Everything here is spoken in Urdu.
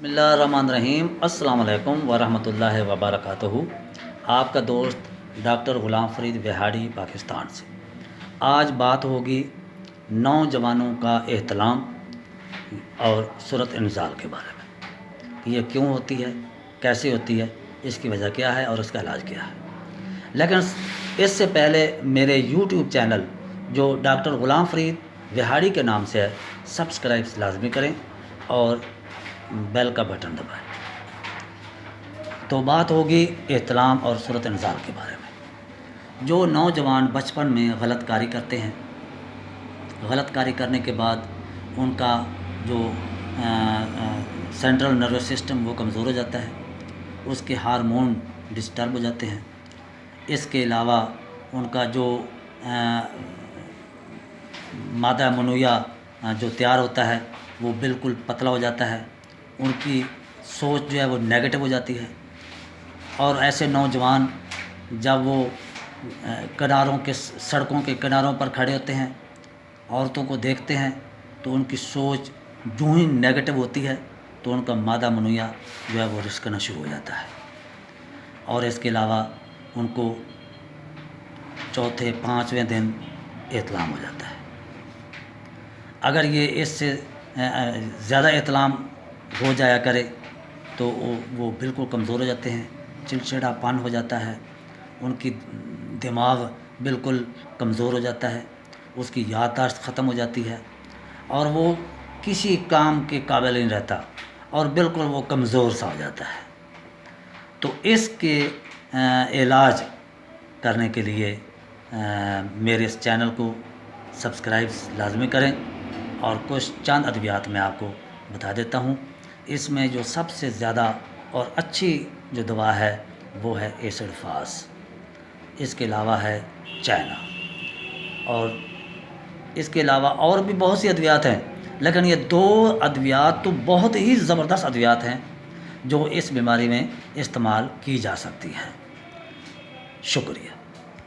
بسم اللہ الرحمن الرحیم۔ السلام علیکم ورحمۃ اللہ وبرکاتہ۔ آپ کا دوست ڈاکٹر غلام فرید وہاڑی پاکستان سے۔ آج بات ہوگی نوجوانوں کا احتلام اور صورت انزال کے بارے میں۔ یہ کیوں ہوتی ہے، کیسے ہوتی ہے، اس کی وجہ کیا ہے اور اس کا علاج کیا ہے۔ لیکن اس سے پہلے میرے یوٹیوب چینل جو ڈاکٹر غلام فرید وہاڑی کے نام سے ہے، سبسکرائب لازمی کریں اور بیل کا بٹن دبائیں۔ تو بات ہوگی احتلام اور صورت انزال کے بارے میں۔ جو نوجوان بچپن میں غلط کاری کرتے ہیں، غلط کاری کرنے کے بعد ان کا جو سینٹرل نروس سسٹم وہ کمزور ہو جاتا ہے، اس کے ہارمون ڈسٹرب ہو جاتے ہیں۔ اس کے علاوہ ان کا جو مادہ منویہ جو تیار ہوتا ہے وہ بالکل پتلا ہو جاتا ہے، ان کی سوچ جو ہے وہ نیگیٹو ہو جاتی ہے۔ اور ایسے نوجوان جب وہ سڑکوں کے کناروں پر کھڑے ہوتے ہیں، عورتوں کو دیکھتے ہیں، تو ان کی سوچ جو ہی نیگیٹو ہوتی ہے تو ان کا مادہ منویہ جو ہے وہ رسکنا شروع ہو جاتا ہے۔ اور اس کے علاوہ ان کو چوتھے پانچویں دن احتلام ہو جاتا ہے۔ اگر یہ اس سے زیادہ احتلام ہو جایا کرے تو وہ بالکل کمزور ہو جاتے ہیں، چڑچڑا پن ہو جاتا ہے، ان کی دماغ بالکل کمزور ہو جاتا ہے، اس کی یادداشت ختم ہو جاتی ہے اور وہ کسی کام کے قابل نہیں رہتا اور بالکل وہ کمزور سا ہو جاتا ہے۔ تو اس کے علاج کرنے کے لیے میرے اس چینل کو سبسکرائب لازمی کریں اور کچھ چند ادویات میں آپ کو بتا دیتا ہوں۔ اس میں جو سب سے زیادہ اور اچھی جو دوا ہے وہ ہے ایسڈ فاس۔ اس کے علاوہ ہے چائنا، اور اس کے علاوہ اور بھی بہت سی ادویات ہیں، لیکن یہ دو ادویات تو بہت ہی زبردست ادویات ہیں جو اس بیماری میں استعمال کی جا سکتی ہیں۔ شکریہ۔